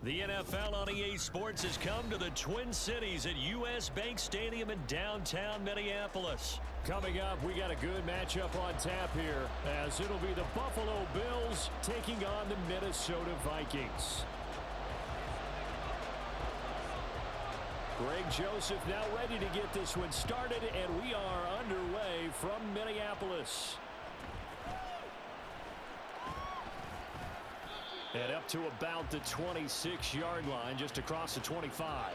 The NFL on EA Sports has come to the Twin Cities at U.S. Bank Stadium in downtown Minneapolis. Coming up, we got a good matchup on tap here, as it'll be the Buffalo Bills taking on the Minnesota Vikings. Greg Joseph now ready to get this one started, and we are underway from Minneapolis. And up to about the 26-yard line, just across the 25.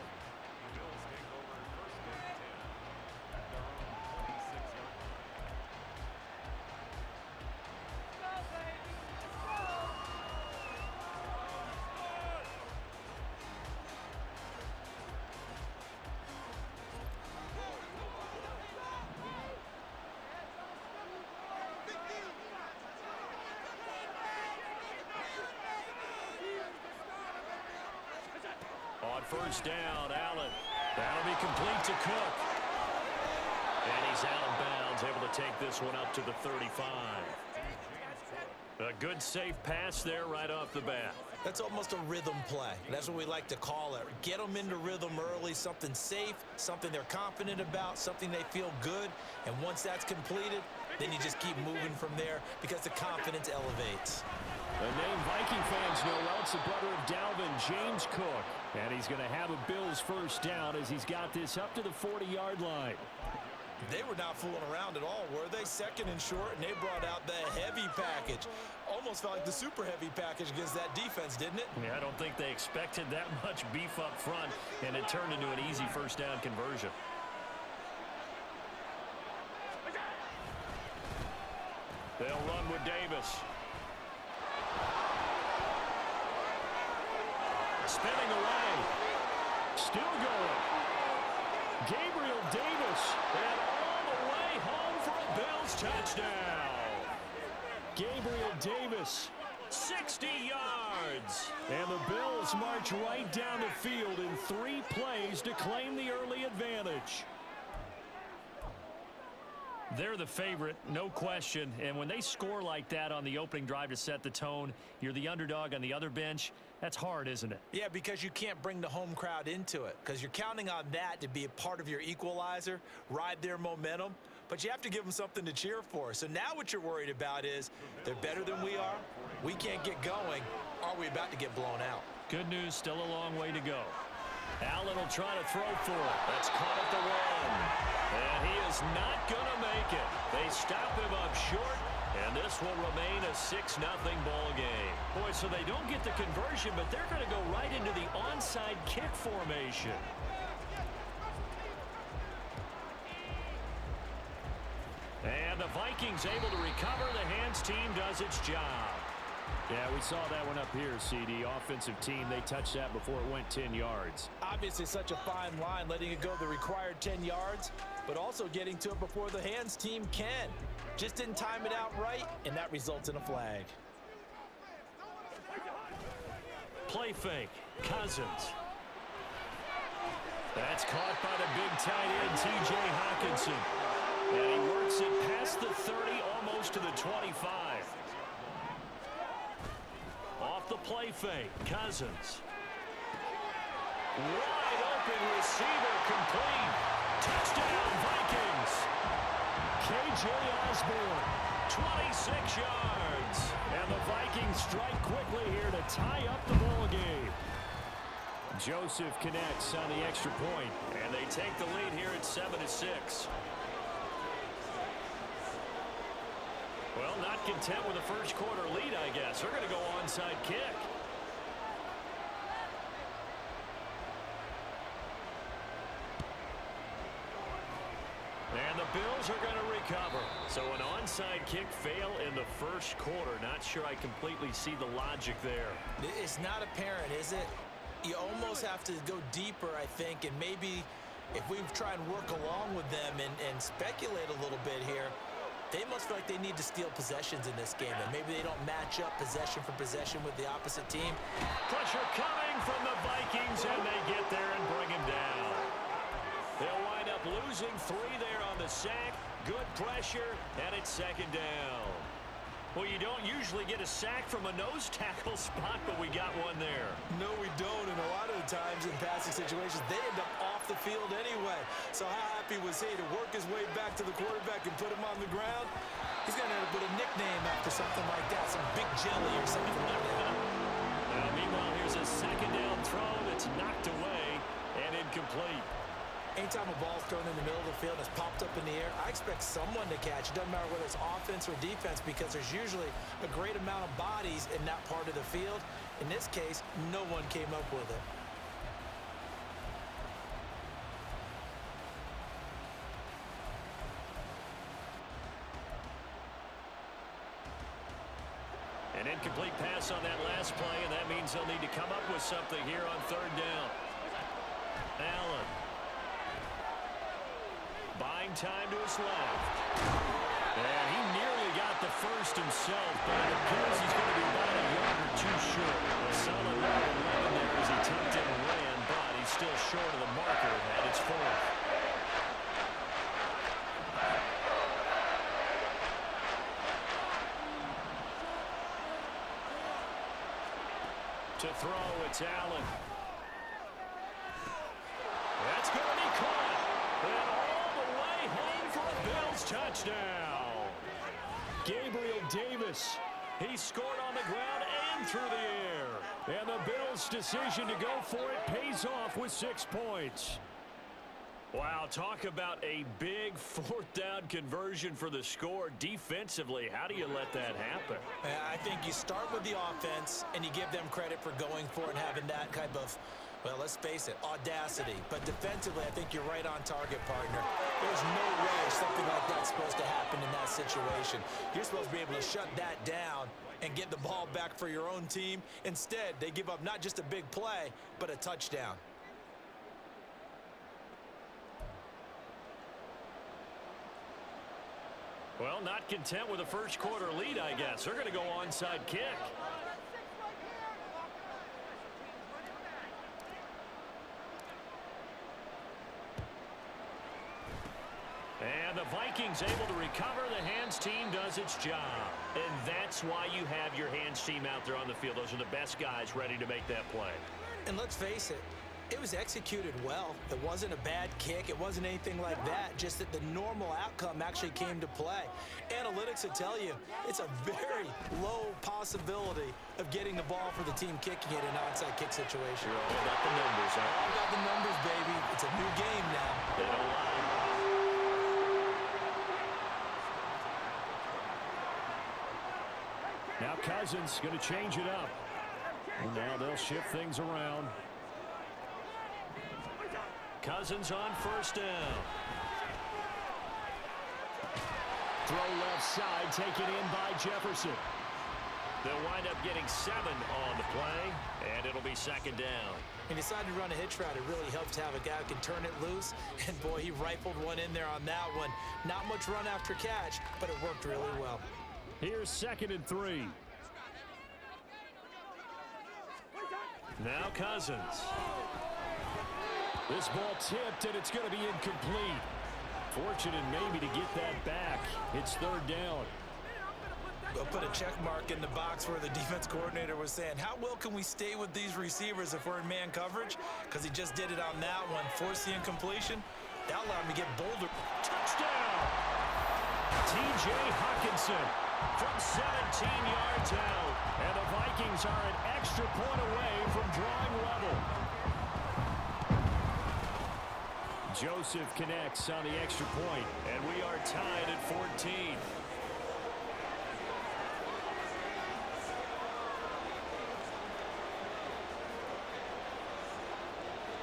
On first down, Allen. That'll be complete to Cook. And he's out of bounds, able to take this one up to the 35. A good safe pass there right off the bat. That's almost a rhythm play. That's what we like to call it. Get them into rhythm early, something safe, something they're confident about, something they feel good. And once that's completed, then you just keep moving from there because the confidence elevates. The name Viking fans know well, it's the brother of Dalvin, James Cook. And he's going to have a Bills first down as he's got this up to the 40-yard line. They were not fooling around at all, were they? Second and short, and they brought out the heavy package. Almost felt like the super heavy package against that defense, didn't it? Yeah, I don't think they expected that much beef up front, and it turned into an easy first down conversion. They'll run with Davis. Spinning away. Still going. Gabriel Davis. And all the way home for a Bills touchdown. Gabriel Davis, 60 yards. And the Bills march right down the field in 3 plays to claim the early advantage. They're the favorite, no question. And when they score like that on the opening drive to set the tone, you're the underdog on the other bench. That's hard, isn't it? Yeah, because you can't bring the home crowd into it because you're counting on that to be a part of your equalizer, ride their momentum. But you have to give them something to cheer for. So now what you're worried about is they're better than we are. We can't get going. Are we about to get blown out? Good news, still a long way to go. Allen will try to throw for it. That's caught at the one. And he is not going to make it. They stop him up short, and this will remain a 6-0 ball game. Boy, so they don't get the conversion, but they're going to go right into the onside kick formation. And the Vikings able to recover. The hands team does its job. Yeah, we saw that one up here, CD. Offensive team, they touched that before it went 10 yards. Obviously such a fine line, letting it go the required 10 yards, but also getting to it before the hands team can. Just didn't time it out right, and that results in a flag. Play fake. Cousins. That's caught by the big tight end, T.J. Hockenson. And he works it past the 30, almost to the 25. Off the play fake, Cousins. Wide open receiver, complete. Touchdown, Vikings. K.J. Osborne, 26 yards. And the Vikings strike quickly here to tie up the ball game. Joseph connects on the extra point. And they take the lead here at 7-6. Well, not content with a first quarter lead, I guess. They're going to go onside kick. And the Bills are going to recover. So an onside kick fail in the first quarter. Not sure I completely see the logic there. It's not apparent, is it? You almost have to go deeper, I think, and maybe if we try and work along with them and speculate a little bit here, they must feel like they need to steal possessions in this game, and maybe they don't match up possession for possession with the opposite team. Pressure coming from the Vikings, and they get there and bring him down. They'll wind up losing 3 there on the sack. Good pressure, and it's second down. Well, you don't usually get a sack from a nose tackle spot, but we got one there. No, we don't, and a lot of the times in passing situations, they end up off the field anyway. So how happy was he to work his way back to the quarterback and put him on the ground? He's going to have to put a nickname after something like that, some big jelly or something like that. Now, meanwhile, here's a second down throw that's knocked away and incomplete. Anytime a ball's thrown in the middle of the field and it's popped up in the air, I expect someone to catch. It doesn't matter whether it's offense or defense because there's usually a great amount of bodies in that part of the field. In this case, no one came up with it. An incomplete pass on that last play, and that means they'll need to come up with something here on third down. Allen. Buying time to his left. And he nearly got the first himself, but it appears he's going to be about a yard or two short. A solid 11 there as he tucked it and ran, but he's still short of the marker at its fourth. To throw, it's Allen. That's going to be caught. And all the way home for a Bills touchdown. Gabriel Davis. He scored on the ground and through the air. And the Bills' decision to go for it pays off with 6 points. Wow, talk about a big fourth down conversion for the score. Defensively, how do you let that happen? I think you start with the offense and you give them credit for going for it and having that type of, well, let's face it, audacity. But defensively, I think you're right on target, partner. There's no way something like that's supposed to happen in that situation. You're supposed to be able to shut that down and get the ball back for your own team. Instead, they give up not just a big play, but a touchdown. Well, not content with a first quarter lead, I guess. They're going to go onside kick. And the Vikings able to recover. The hands team does its job. And that's why you have your hands team out there on the field. Those are the best guys ready to make that play. And let's face it, it was executed well. It wasn't a bad kick. It wasn't anything like that. Just that the normal outcome actually came to play. Analytics will tell you it's a very low possibility of getting the ball for the team kicking it in an onside kick situation. You're all about the numbers, huh? All about the numbers, baby. It's a new game now. They don't lie. Now Cousins going to change it up. And now they'll shift things around. Cousins on first down. Throw left side, taken in by Jefferson. They'll wind up getting 7 on the play, and it'll be second down. He decided to run a hitch route. It really helps to have a guy who can turn it loose. And, boy, he rifled one in there on that one. Not much run after catch, but it worked really well. Here's 2nd and 3. Now Cousins. This ball tipped, and it's going to be incomplete. Fortunate maybe to get that back. It's 3rd down. We'll put a check mark in the box where the defense coordinator was saying, how well can we stay with these receivers if we're in man coverage? Because he just did it on that one. Force the incompletion. That allowed him to get bolder. Touchdown! T.J. Hawkinson from 17 yards out. And the Vikings are an extra point away from drawing level. Joseph connects on the extra point. And we are tied at 14.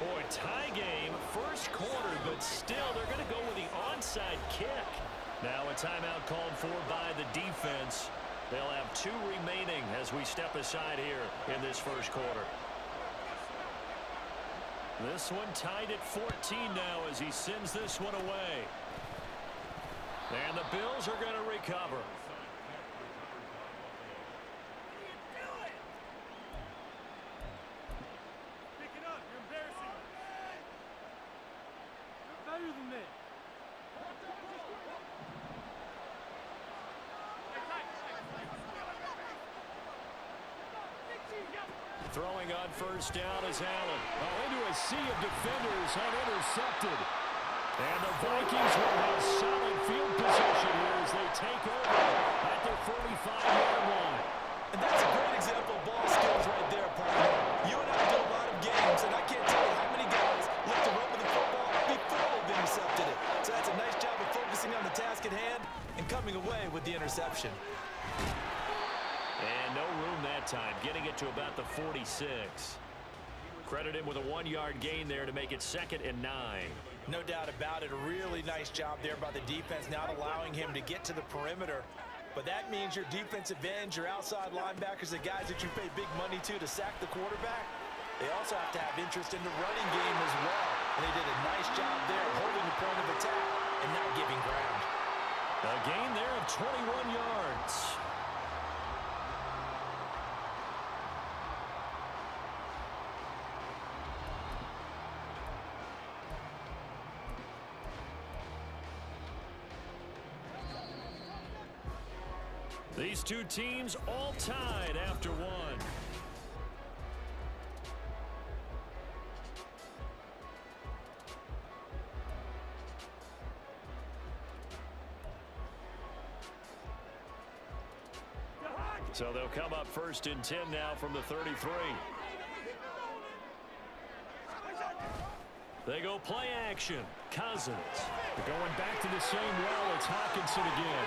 Boy, tie game, first quarter, but still they're going to go with the onside kick. Now a timeout called for by the defense. They'll have 2 remaining as we step aside here in this first quarter. This one tied at 14 now as he sends this one away. And the Bills are going to recover. Pick it up. You're embarrassing. You're better than this. Throwing on first down is Allen. Into a sea of defenders, unintercepted. And the Vikings will have solid field position here as they take over at their 45-yard line. And that's a great example of ball skills right there, partner. You and I do a lot of games, and I can't tell you how many guys look to run with the football before they've intercepted it. So that's a nice job of focusing on the task at hand and coming away with the interception. And no room that time, getting it to about the 46. Credit him with a 1-yard gain there to make it 2nd and 9. No doubt about it. A really nice job there by the defense, not allowing him to get to the perimeter. But that means your defensive ends, your outside linebackers, the guys that you pay big money to sack the quarterback, they also have to have interest in the running game as well. And they did a nice job there holding the point of attack and not giving ground. A gain there of 21 yards. These two teams all tied after one. So they'll come up 1st and 10 now from the 33. They go play action. Cousins. They're going back to the same well. It's Hawkinson again.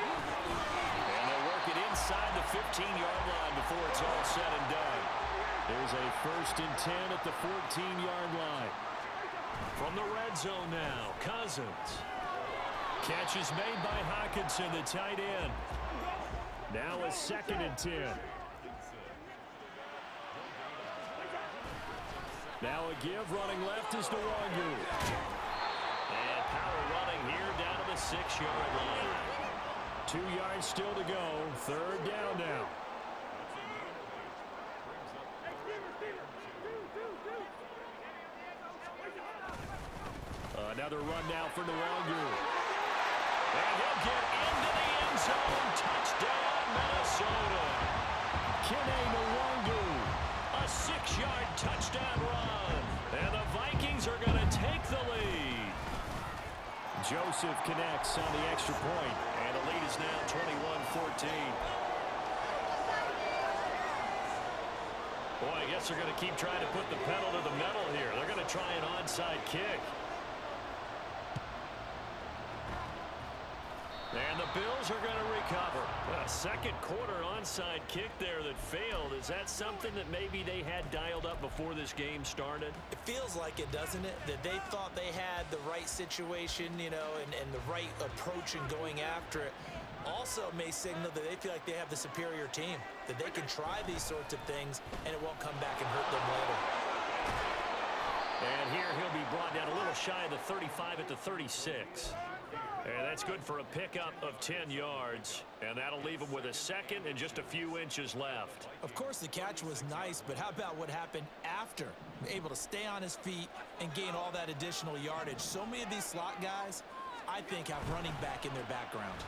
And they'll work it inside the 15-yard line before it's all said and done. There's a 1st and 10 at the 14-yard line. From the red zone now, Cousins. Catch is made by Hawkinson, the tight end. Now a 2nd and 10. Now a give, running left is Nwangu. And power running here down to the 6-yard line. 2 yards still to go. 3rd down now. Another run now for Nwangu. And he'll get into the end zone. Touchdown, Minnesota. Kene Nwangu. A 6-yard touchdown run. And the Vikings are going to take the lead. Joseph connects on the extra point. And the lead is now 21-14. Boy, I guess they're going to keep trying to put the pedal to the metal here. They're going to try an onside kick. And the Bills are going to recover. A second quarter onside kick there that failed. Is that something that maybe they had dialed up before this game started? It feels like it, doesn't it? That they thought they had the right situation, you know, and the right approach in going after it. Also may signal that they feel like they have the superior team, that they can try these sorts of things and it won't come back and hurt them later. And here he'll be brought down a little shy of the 35 at the 36. And that's good for a pickup of 10 yards. And that'll leave him with a 2nd and just a few inches left. Of course, the catch was nice, but how about what happened after? Able to stay on his feet and gain all that additional yardage. So many of these slot guys, I think, have running back in their background.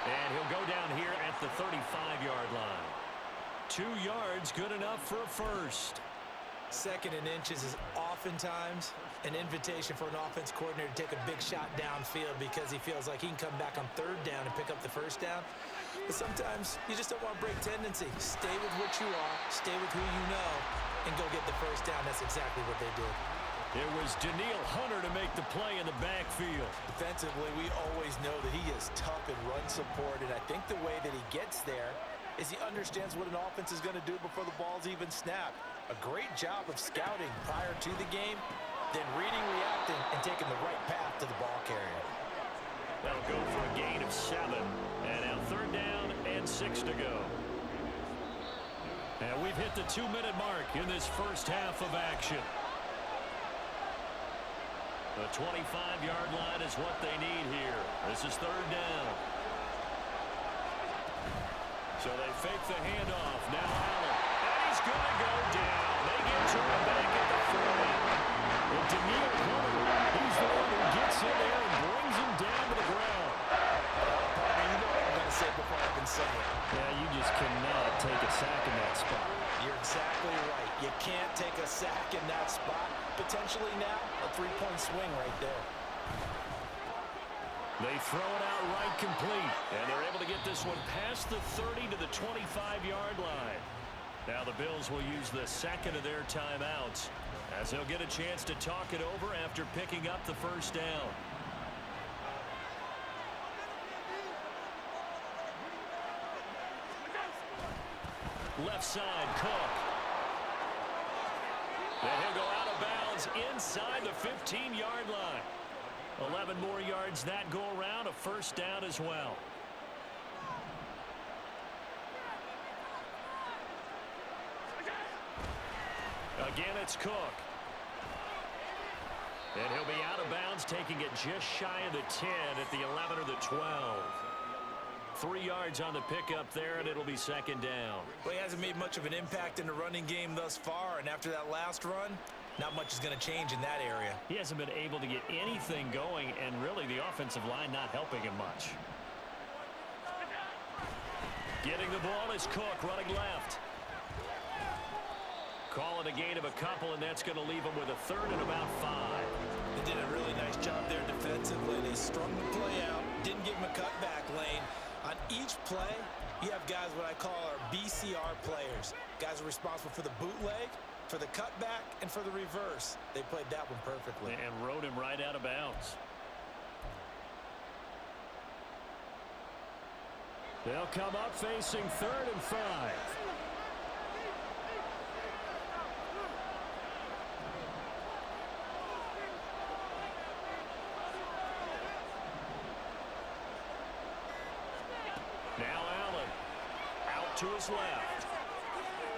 And he'll go down here at the 35-yard line. 2 yards, good enough for a first. 2nd and inches is oftentimes an invitation for an offense coordinator to take a big shot downfield because he feels like he can come back on 3rd down and pick up the 1st down. But sometimes you just don't want to break tendency. Stay with what you are, stay with who you know, and go get the 1st down. That's exactly what they did. It was Danielle Hunter to make the play in the backfield. Defensively, we always know that he is tough in run support, and I think the way that he gets there is he understands what an offense is going to do before the ball's even snapped. A great job of scouting prior to the game, then reading, reacting, and taking the right path to the ball carrier. That'll go for a gain of 7. And now 3rd down and 6 to go. And we've hit the 2-minute mark in this first half of action. The 25-yard line is what they need here. This is 3rd down. So they fake the handoff. Now Allen. And he's going to go down. They get to him back at the 40. And Danielle Hunter, he's the one who gets in there and brings him down to the ground. You know what I'm going to say before I can say it. Yeah, you just cannot take a sack in that spot. You're exactly right. You can't take a sack in that spot. Potentially now, a three-point swing right there. They throw it out right complete, and they're able to get this one past the 30 to the 25-yard line. Now the Bills will use the second of their timeouts as they'll get a chance to talk it over after picking up the first down. Left side, Cook. And he'll go out of bounds inside the 15-yard line. 11 more yards that go around, a first down as well. Again, it's Cook. And he'll be out of bounds, taking it just shy of the 10 at the 11 or the 12. 3 yards on the pickup there, and it'll be second down. Well, he hasn't made much of an impact in the running game thus far, and after that last run, not much is going to change in that area. He hasn't been able to get anything going, and really the offensive line not helping him much. Getting the ball is Cook, running left. Calling a gain of a couple, and that's going to leave him with a third and about 5. They did a really nice job there defensively. They strung the play out, didn't give him a cutback lane. On each play, you have guys what I call our BCR players. Guys are responsible for the bootleg, for the cutback, and for the reverse. They played that one perfectly. And rode him right out of bounds. They'll come up facing 3rd and 5. Now Allen out to his left.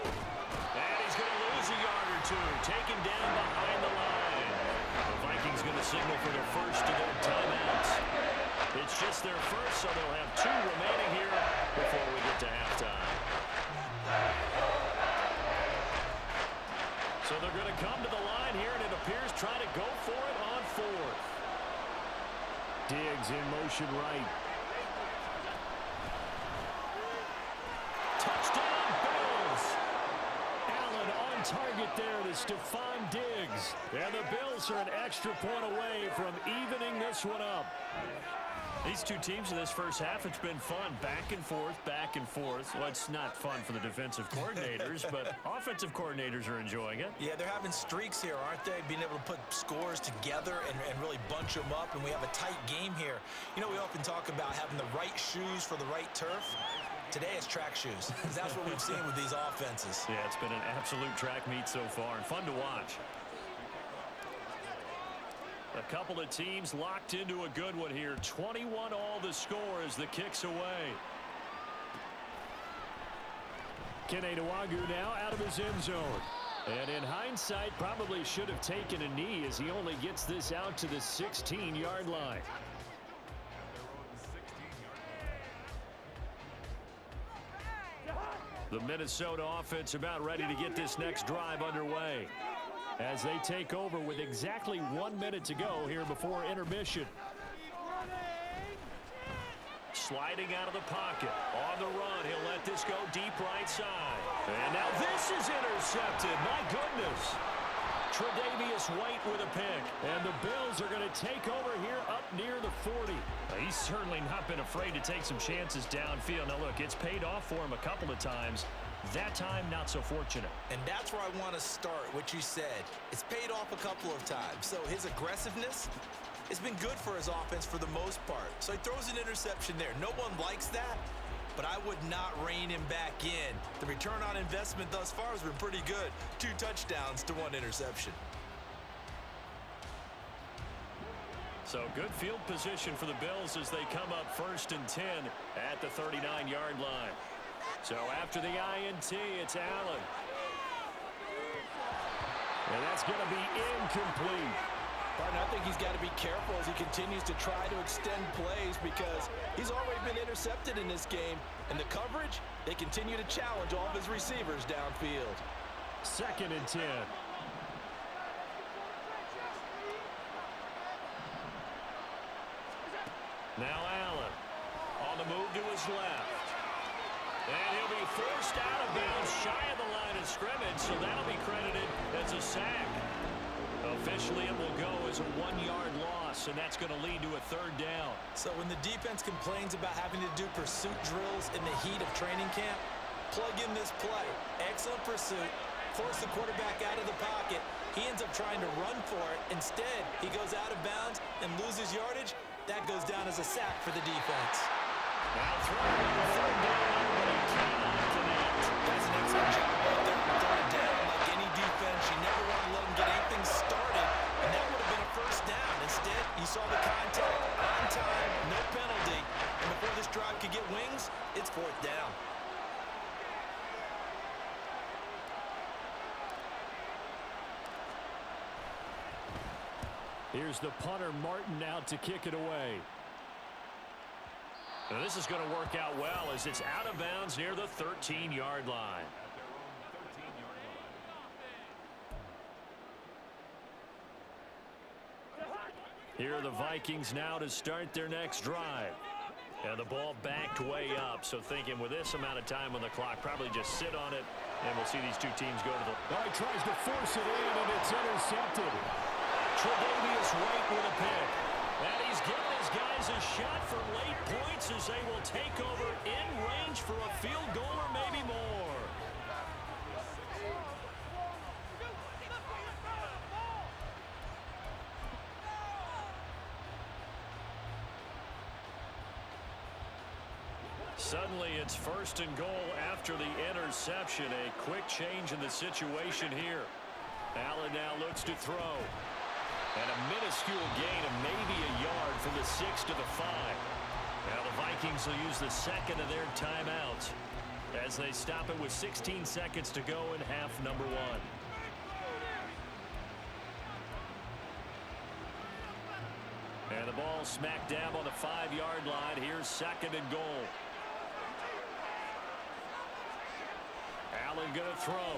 And he's going to lose a yard or two. Taken down behind the line. The Vikings going to signal for their first of their timeouts. It's just their first, so they'll have 2 remaining here before we get to halftime. So they're going to come to the line here, and it appears trying to go for it on 4th. Diggs in motion right. Touchdown, Bills. Allen on target there to Stephon Diggs. And the Bills are an extra point away from evening this one up. These two teams in this first half, it's been fun. Back and forth, back and forth. Well, it's not fun for the defensive coordinators, but offensive coordinators are enjoying it. Yeah, they're having streaks here, aren't they? Being able to put scores together and really bunch them up, and we have a tight game here. You know, we often talk about having the right shoes for the right turf. Today it's track shoes. That's what we've seen with these offenses. Yeah, it's been an absolute track meet so far, and fun to watch. A couple of teams locked into a good one here. 21 all the score as the kick's away. Kenny Nwagu now out of his end zone. And in hindsight, probably should have taken a knee as he only gets this out to the 16-yard line. The Minnesota offense about ready to get this next drive underway as they take over with exactly 1 minute to go here before intermission. Sliding out of the pocket. On the run, he'll let this go deep right side. And now this is intercepted. My goodness. Tre'Davious White with a pick. And the Bills are going to take over here up near the 40. He's certainly not been afraid to take some chances downfield. Now, look, it's paid off for him a couple of times. That time, not so fortunate. And that's where I want to start, what you said. It's paid off a couple of times. So his aggressiveness has been good for his offense for the most part. So he throws an interception there. No one likes that, but I would not rein him back in. The return on investment thus far has been pretty good. 2 touchdowns to 1 interception. So good field position for the Bills as they come up 1st and 10 at the 39-yard line. So after the INT, it's Allen. And that's going to be incomplete. Partner, I think he's got to be careful as he continues to try to extend plays because he's already been intercepted in this game. And the coverage, they continue to challenge all of his receivers downfield. 2nd and 10. Now Allen on the move to his left. And he'll be forced out of bounds shy of the line of scrimmage, so that'll be credited as a sack. Officially, it will go as a 1-yard loss, and that's going to lead to a 3rd down. So when the defense complains about having to do pursuit drills in the heat of training camp, plug in this play. Excellent pursuit. Force the quarterback out of the pocket. He ends up trying to run for it. Instead, he goes out of bounds and loses yardage. That goes down as a sack for the defense. Now throwing on the 3rd down, but he cannot connect. That's an excellent job right there on 3rd down. Like any defense, you never want to let them get anything started, and that would have been a 1st down. Instead, you saw the contact on time, no penalty, and before this drive could get wings, it's 4th down. Here's the punter, Martin, out to kick it away. Now this is going to work out well as it's out of bounds near the 13-yard line. Here are the Vikings now to start their next drive. And the ball backed way up, so thinking with this amount of time on the clock, probably just sit on it, and we'll see these two teams go to the... He tries to force it in, and it's intercepted. Tre'Davious White with a pick. And he's giving his guys a shot for late points as they will take over in range for a field goal or maybe more. Suddenly it's 1st and goal after the interception. A quick change in the situation here. Allen now looks to throw. And a minuscule gain of maybe a yard from the 6 to the 5. Now the Vikings will use the 2nd of their timeouts as they stop it with 16 seconds to go in half number 1. And the ball smack dab on the 5-yard line. Here's 2nd and goal. Allen going to throw.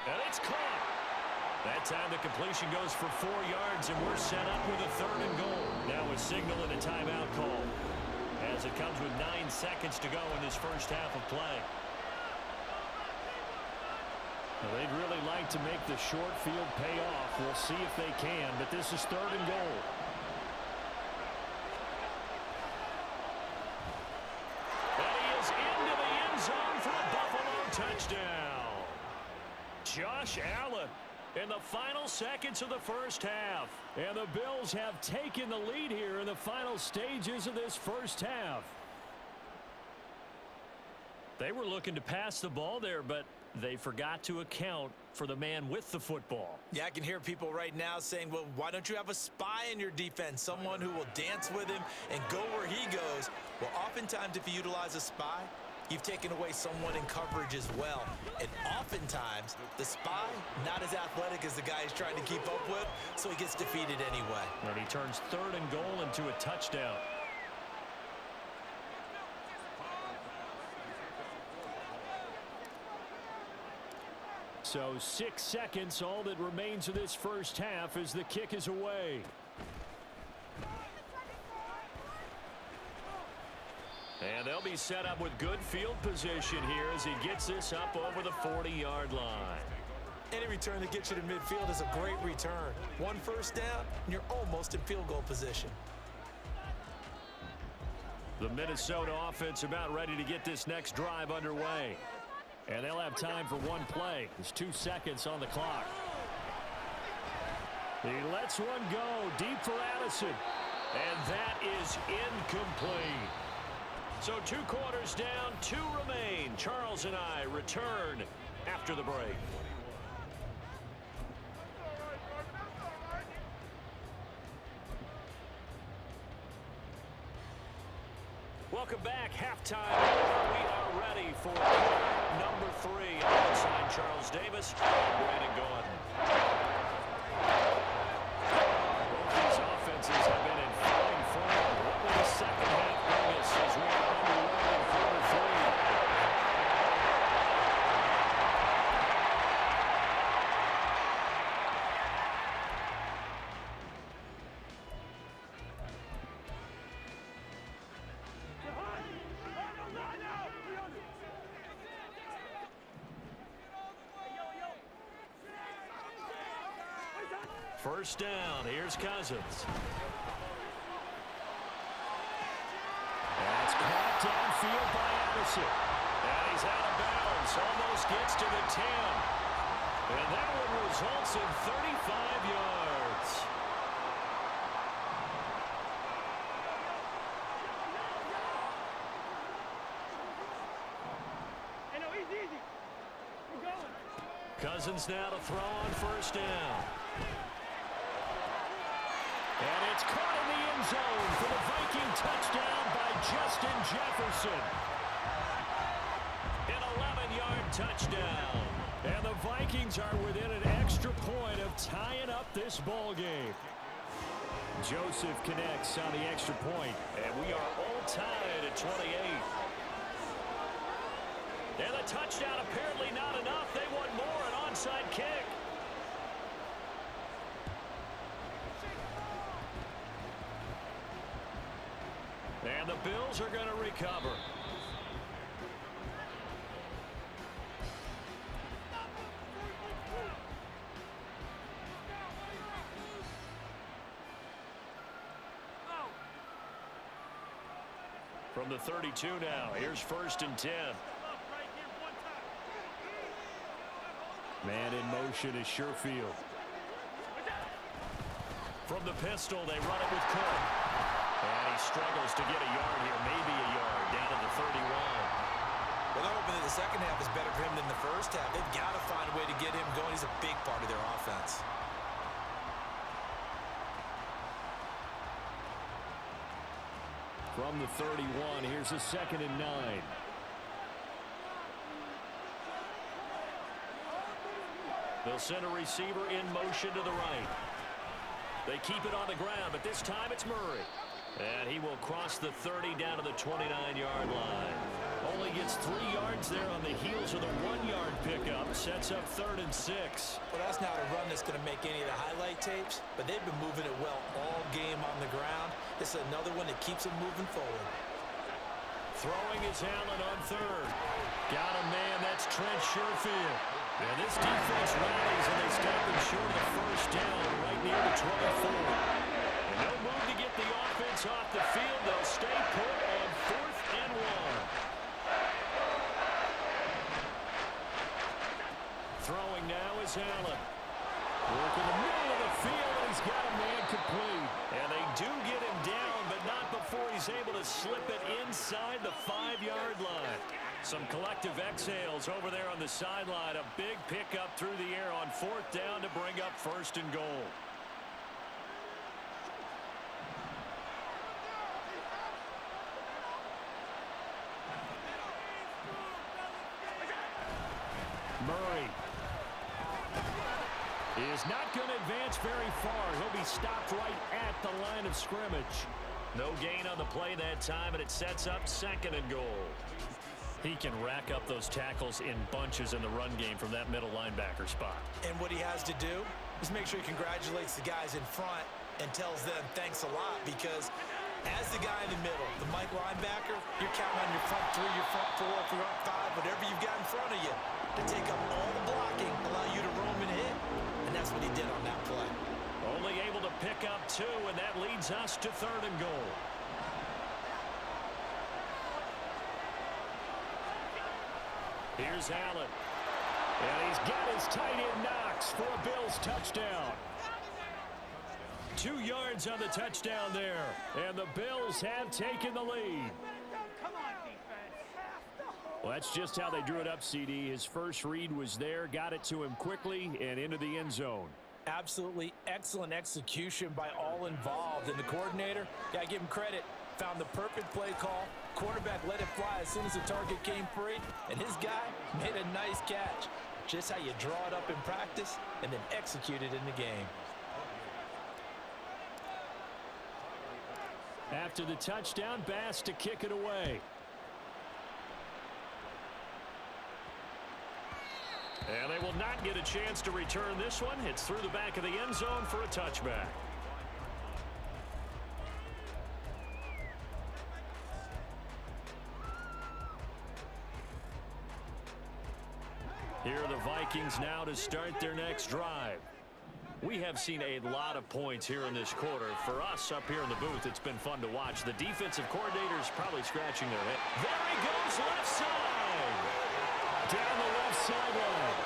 And it's caught. That time the completion goes for 4 yards, and we're set up with a 3rd and goal. Now a signal and a timeout call as it comes with 9 seconds to go in this first half of play. Well, they'd really like to make the short field pay off. We'll see if they can, but this is 3rd and goal. And he is into the end zone for a Buffalo touchdown. Josh Allen in the final seconds of the first half. And the Bills have taken the lead here in the final stages of this first half. They were looking to pass the ball there, but they forgot to account for the man with the football. Yeah, I can hear people right now saying, well, why don't you have a spy in your defense, someone who will dance with him and go where he goes? Well, oftentimes if you utilize a spy, you've taken away someone in coverage as well. And oftentimes, the spy, not as athletic as the guy he's trying to keep up with, so he gets defeated anyway. And he turns 3rd and goal into a touchdown. So 6 seconds, all that remains of this first half as the kick is away. And they'll be set up with good field position here as he gets this up over the 40-yard line. Any return that gets you to midfield is a great return. 1 first down, and you're almost in field goal position. The Minnesota offense about ready to get this next drive underway. And they'll have time for one play. There's 2 seconds on the clock. He lets one go deep for Addison. And that is incomplete. So 2 quarters down, 2 remain. Charles and I return after the break. Welcome back. Halftime. We are ready for number 3. Alongside Charles Davis and Brandon Gordon. Both these offenses have been in fine form. What will the second half bring us as we are underway in quarter 3? First down. Here's Cousins. That's caught downfield by Addison. And he's out of bounds. Almost gets to the 10. And that one results in 35 yards. Hey, no, easy. We're going. Cousins now to throw on first down. And it's caught in the end zone for the Viking touchdown by Justin Jefferson. An 11-yard touchdown. And the Vikings are within an extra point of tying up this ball game. Joseph connects on the extra point. And we are all tied at 28. And the touchdown apparently not enough. They want more, an onside kick. And the Bills are going to recover. From the 32 now, here's first and 10. Man in motion is Sherfield. From the pistol, they run it with Cook. And he struggles to get a yard here, maybe a yard, down to the 31. Well, they're hoping that the second half is better for him than the first half. They've got to find a way to get him going. He's a big part of their offense. From the 31, here's a 2nd and 9. They'll send a receiver in motion to the right. They keep it on the ground, but this time it's Murray. And he will cross the 30 down to the 29-yard line. Only gets 3 yards there on the heels of the 1-yard pickup. Sets up 3rd and 6. Well, that's not a run that's going to make any of the highlight tapes, but they've been moving it well all game on the ground. This is another one that keeps them moving forward. Throwing is Allen on 3rd. Got a man, that's Trent Sherfield. And this defense rallies, and they stop him short of the first down right near the 24. And no move to get the offense off the field. They'll stay put on 4th and 1. Throwing now is Allen. Working the middle of the field, and he's got a man complete. And they do get him down, but not before he's able to slip it inside the 5-yard line. Some collective exhales over there on the sideline. A big pickup through the air on 4th down to bring up 1st and goal. Murray is not going to advance very far. He'll be stopped right at the line of scrimmage. No gain on the play that time, and it sets up 2nd and goal. He can rack up those tackles in bunches in the run game from that middle linebacker spot. And what he has to do is make sure he congratulates the guys in front and tells them thanks a lot, because as the guy in the middle, the Mike linebacker, you're counting on your front 3, your front 4, front 5, whatever you've got in front of you to take up all the blocking, allow you to roam and hit. And that's what he did on that play. Only able to pick up 2, and that leads us to 3rd and goal. Here's Allen. And he's got his tight end Knox for a Bills touchdown. 2 yards on the touchdown there. And the Bills have taken the lead. Come on, defense. Well, that's just how they drew it up, CD. His first read was there, got it to him quickly, and into the end zone. Absolutely excellent execution by all involved. And the coordinator, got to give him credit, found the perfect play call. Quarterback let it fly as soon as the target came free, and his guy made a nice catch. Just how you draw it up in practice and then execute it in the game. After the touchdown, Bass to kick it away. And they will not get a chance to return this one. It's through the back of the end zone for a touchback. Here are the Vikings now to start their next drive. We have seen a lot of points here in this quarter. For us up here in the booth, it's been fun to watch. The defensive coordinator's probably scratching their head. There he goes, left side. Down the left sideline.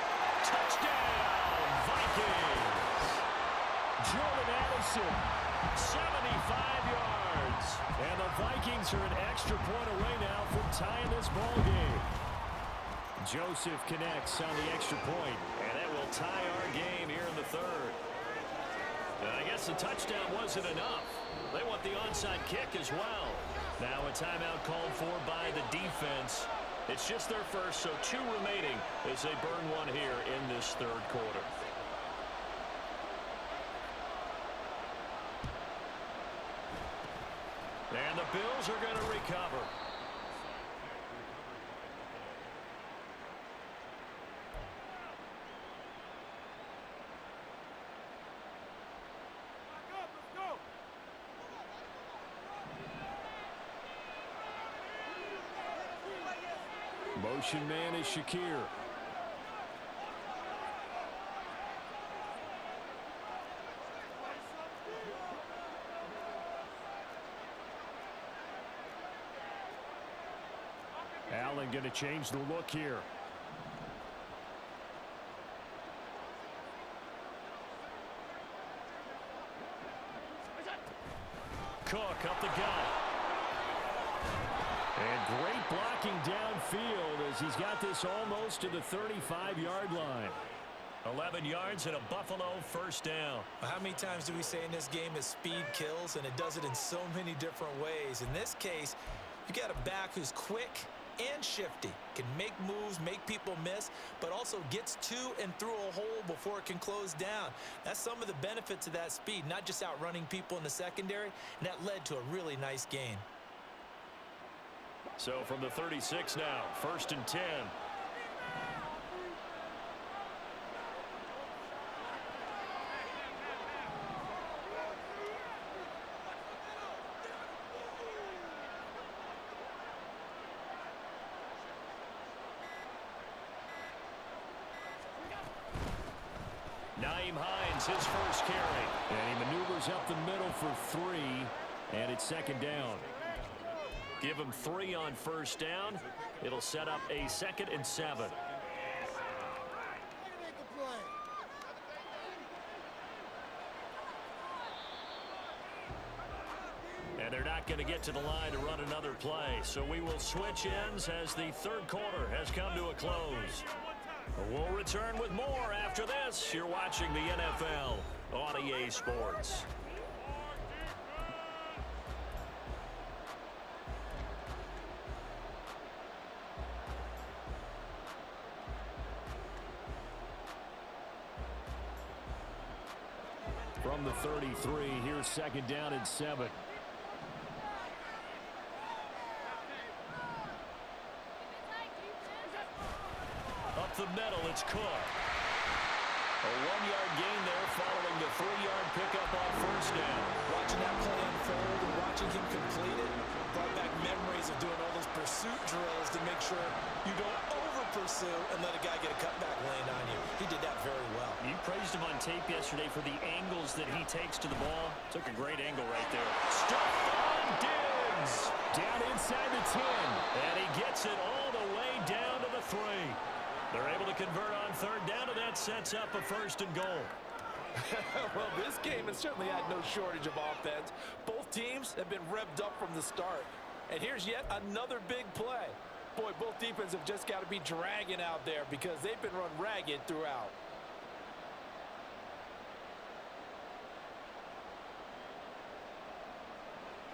Touchdown, Vikings. Jordan Addison. 75 yards. And the Vikings are an extra point away now from tying this ball game. Joseph connects on the extra point. And that will tie our game here in the third. And I guess the touchdown wasn't enough. They want the onside kick as well. Now a timeout called for by the defense. It's just their first, so 2 remaining as they burn one here in this third quarter. And the Bills are going to recover. Motion man is Shakir. Allen going to change the look here. Cook up the gut. And great blocking downfield as he's got this almost to the 35-yard line. 11 yards and a Buffalo first down. How many times do we say in this game is speed kills, and it does it in so many different ways. In this case, you got a back who's quick and shifty, can make moves, make people miss, but also gets to and through a hole before it can close down. That's some of the benefits of that speed, not just outrunning people in the secondary, and that led to a really nice gain. So from the 36 now, 1st and 10. Nyheim Hines, his first carry. And he maneuvers up the middle for 3, and it's 2nd down. Give him 3 on 1st down. It'll set up a 2nd and 7. And they're not going to get to the line to run another play. So we will switch ends as the third quarter has come to a close. We'll return with more after this. You're watching the NFL on EA Sports. From the 33, here's 2nd down and 7. Up the middle, it's Cook. A 1-yard gain there following the 3-yard pickup on 1st down. Watching that play unfold and watching him complete it brought back memories of doing all those pursuit drills to make sure you don't over-pursue and let a guy get a cutback lane on you. He did that very well. You praised him on tape yesterday for the angles that he takes to the ball. Took a great angle right there. Stephon Diggs! Down inside the 10. And he gets it all the way down to the 3. They're able to convert on 3rd down, and that sets up a 1st and goal. Well, this game has certainly had no shortage of offense. Both teams have been revved up from the start. And here's yet another big play. Boy, both defenses have just got to be dragging out there because they've been run ragged throughout.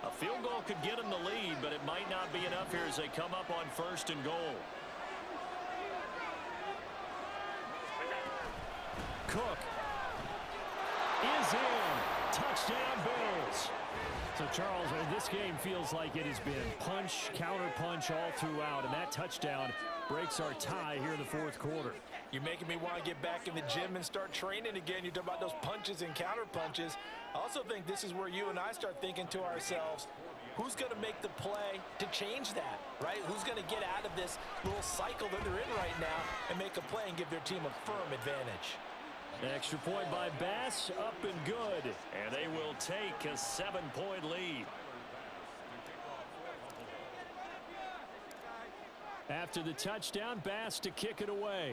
A field goal could get them the lead, but it might not be enough here as they come up on 1st and goal. Cook is in. Touchdown, Bills. So, Charles, this game feels like it has been punch, counter punch all throughout, and that touchdown breaks our tie here in the 4th quarter. You're making me want to get back in the gym and start training again. You talk about those punches and counter punches. I also think this is where you and I start thinking to ourselves, who's going to make the play to change that, right? Who's going to get out of this little cycle that they're in right now and make a play and give their team a firm advantage? Extra point by Bass, up and good. And they will take a 7-point lead. After the touchdown, Bass to kick it away.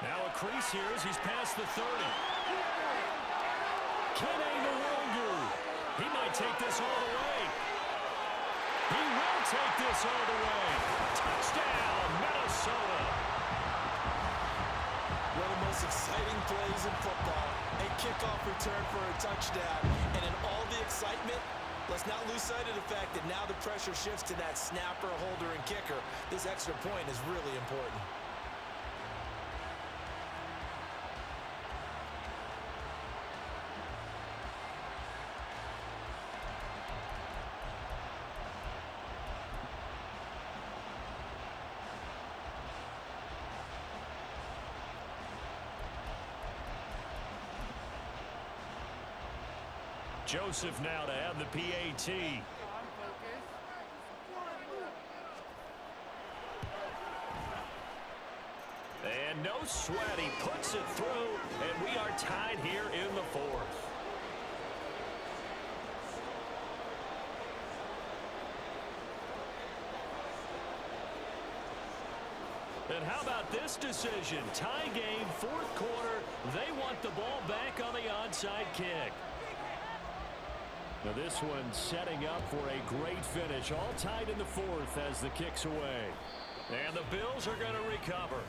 Now a crease here as he's past the 30. Kene Nwangwu. He might take this all the way. He will take this all the way. Touchdown, Minnesota. One of the most exciting plays in football. A kickoff return for a touchdown. And in all the excitement, let's not lose sight of the fact that now the pressure shifts to that snapper, holder, and kicker. This extra point is really important. Joseph now to have the PAT. And no sweat, he puts it through, and we are tied here in the fourth. And how about this decision? Tie game, fourth quarter. They want the ball back on the onside kick. Now this one setting up for a great finish. All tied in the fourth as the kick's away. And the Bills are going to recover.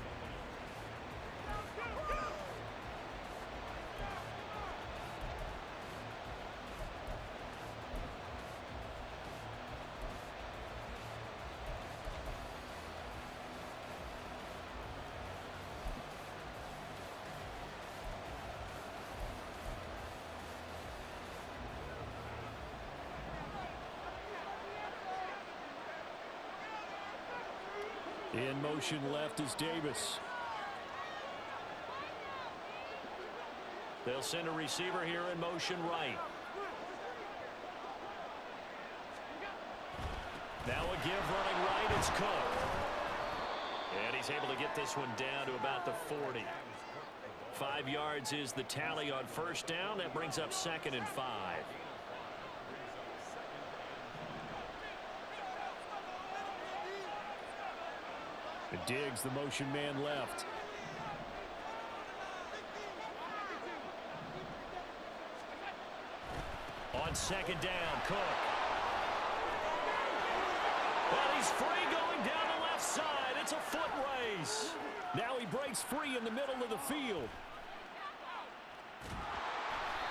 In motion left is Davis. They'll send a receiver here in motion right. Now a give running right, it's Cook. And he's able to get this one down to about the 40. 5 yards is the tally on first down. That brings up 2nd and 5. Diggs, the motion man left. On 2nd down, Cook. And he's free going down the left side. It's a foot race. Now he breaks free in the middle of the field.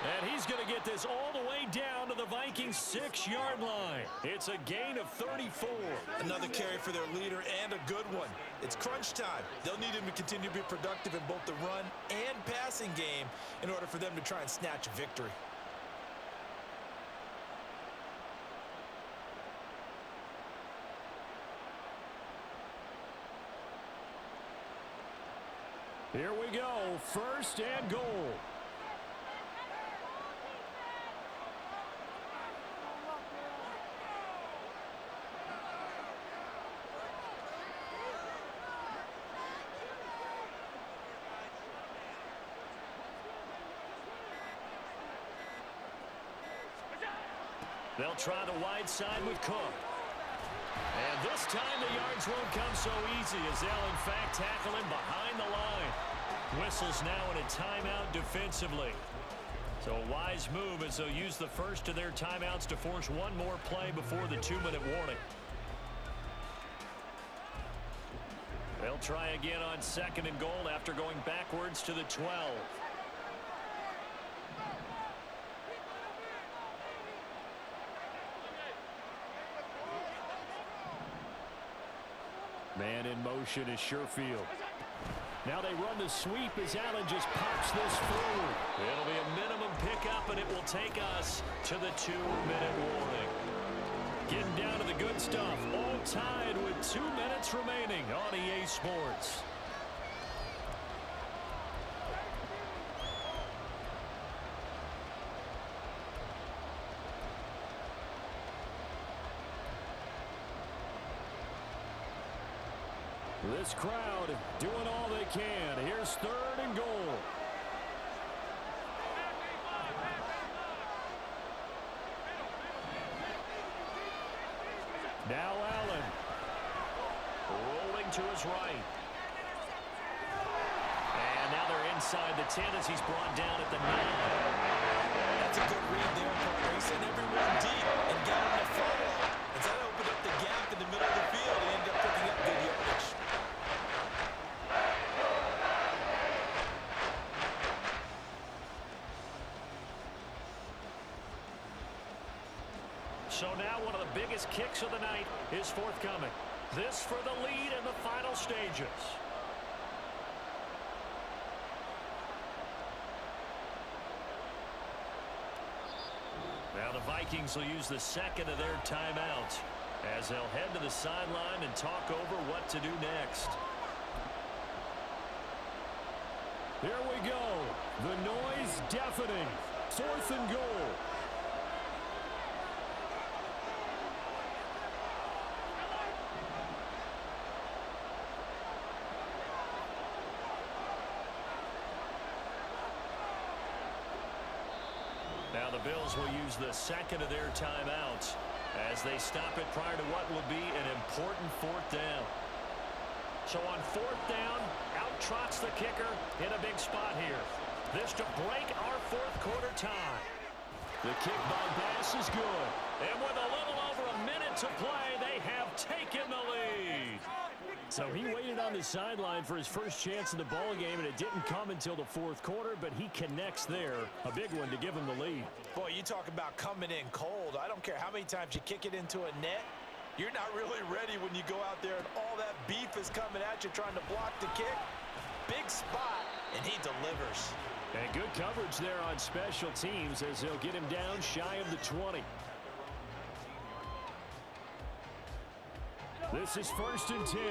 And he's going to get this all the way down to the Vikings' 6-yard line. It's a gain of 34. Another carry for their leader and a good one. It's crunch time. They'll need him to continue to be productive in both the run and passing game in order for them to try and snatch a victory. Here we go, 1st and goal. They'll try the wide side with Cook. And this time the yards won't come so easy as they'll in fact tackle him behind the line. Whistles now in a timeout defensively. So a wise move as they'll use the first of their timeouts to force one more play before the 2-minute warning. They'll try again on 2nd and goal after going backwards to the 12. Man in motion is Sherfield. Now they run the sweep as Allen just pops this forward. It'll be a minimum pickup, and it will take us to the 2-minute warning. Getting down to the good stuff. All tied with 2 minutes remaining on EA Sports. This crowd doing all they can. Here's 3rd and goal. Now Allen. Rolling to his right. And now they're inside the 10 as he's brought down at the 9. That's a good read there, partner. He sent everyone deep and got him to follow. As that opened up the gap in the middle of the field, he ended up picking up good yardage. So now one of the biggest kicks of the night is forthcoming. This for the lead in the final stages. Now the Vikings will use the second of their timeouts as they'll head to the sideline and talk over what to do next. Here we go. The noise deafening. 4th and goal. Now the Bills will use the second of their timeouts as they stop it prior to what will be an important 4th down. So on 4th down, out trots the kicker in a big spot here. This to break our 4th quarter tie. The kick by Bass is good. And with a little over a minute to play, they have taken the lead. So he waited on the sideline for his first chance in the ball game, and it didn't come until the 4th quarter, but he connects there. A big one to give him the lead. Boy, you talk about coming in cold. I don't care how many times you kick it into a net. You're not really ready when you go out there and all that beef is coming at you trying to block the kick. Big spot, and he delivers. And good coverage there on special teams as they'll get him down shy of the 20. This is 1st and 10.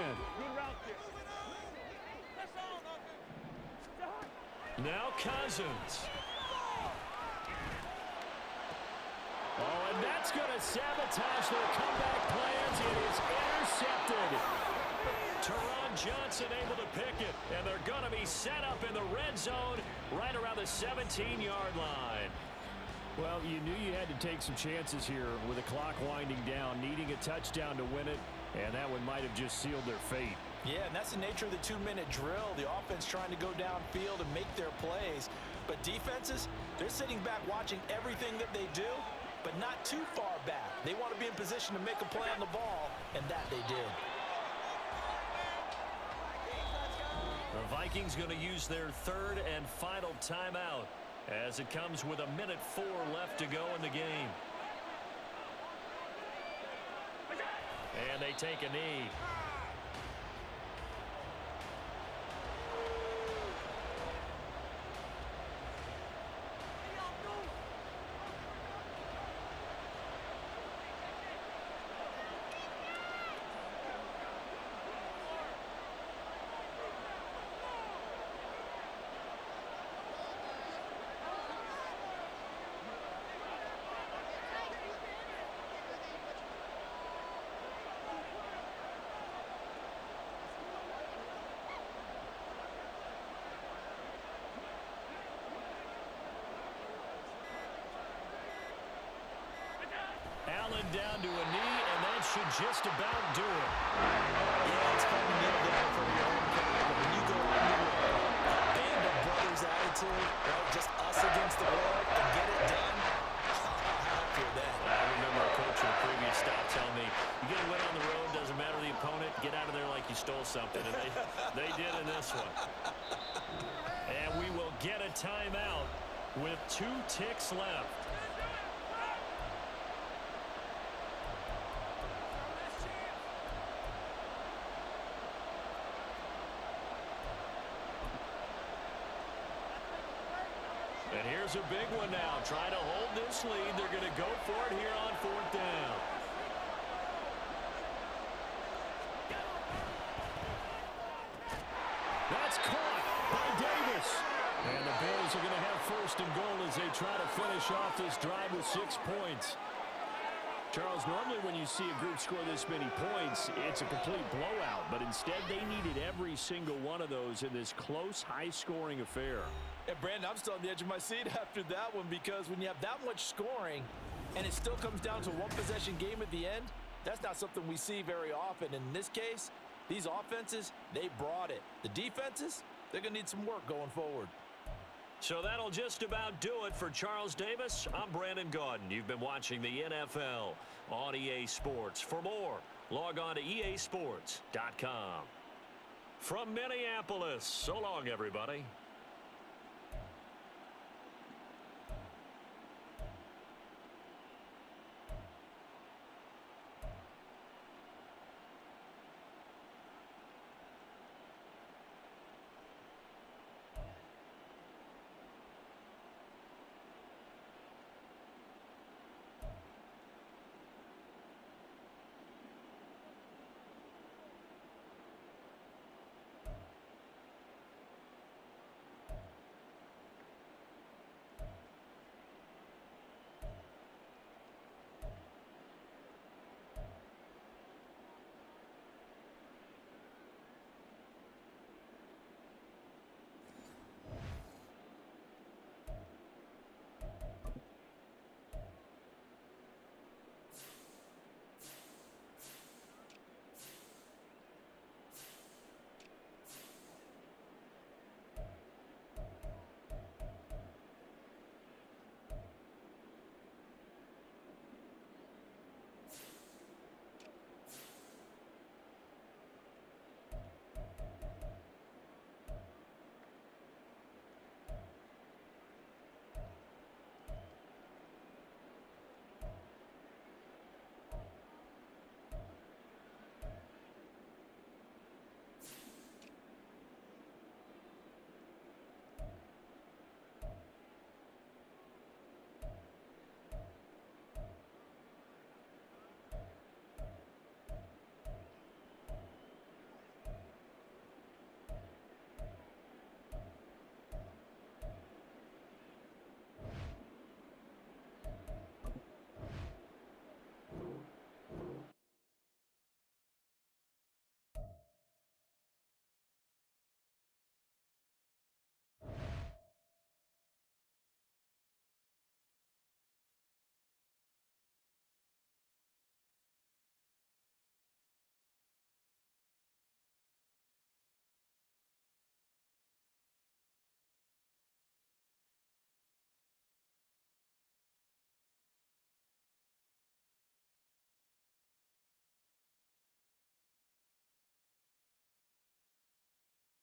Now Cousins. Oh, and that's going to sabotage their comeback plans. It is intercepted. Teron Johnson able to pick it, and they're going to be set up in the red zone right around the 17-yard line. Well, you knew you had to take some chances here with the clock winding down, needing a touchdown to win it, and that one might have just sealed their fate. Yeah, and that's the nature of the 2-minute drill. The offense trying to go downfield and make their plays. But defenses, they're sitting back watching everything that they do, but not too far back. They want to be in position to make a play on the ball, and that they did. The Vikings going to use their 3rd and final timeout as it comes with 1:04 left to go in the game. And they take a knee. Allen down to a knee, and that should just about do it. Yeah, it's fun to kneel down for your own crowd, but when you go into a band of brothers attitude, right, just us against the world, and get it done, how happy with that. I remember a coach in a previous stop telling me, you get a win on the road, doesn't matter the opponent, get out of there like you stole something. And they did in this one. And we will get a timeout with 2 ticks left. And here's a big one now. Trying to hold this lead. They're going to go for it here on 4th down. That's caught by Davis. And the Bills are going to have 1st and goal as they try to finish off this drive with 6 points. Charles, normally when you see a group score this many points, it's a complete blowout. But instead, they needed every single one of those in this close, high-scoring affair. And, Brandon, I'm still on the edge of my seat after that one because when you have that much scoring and it still comes down to a one-possession game at the end, that's not something we see very often. In this case, these offenses, they brought it. The defenses, they're going to need some work going forward. So that'll just about do it for Charles Davis. I'm Brandon Gaudin. You've been watching the NFL on EA Sports. For more, log on to easports.com. From Minneapolis, so long, everybody.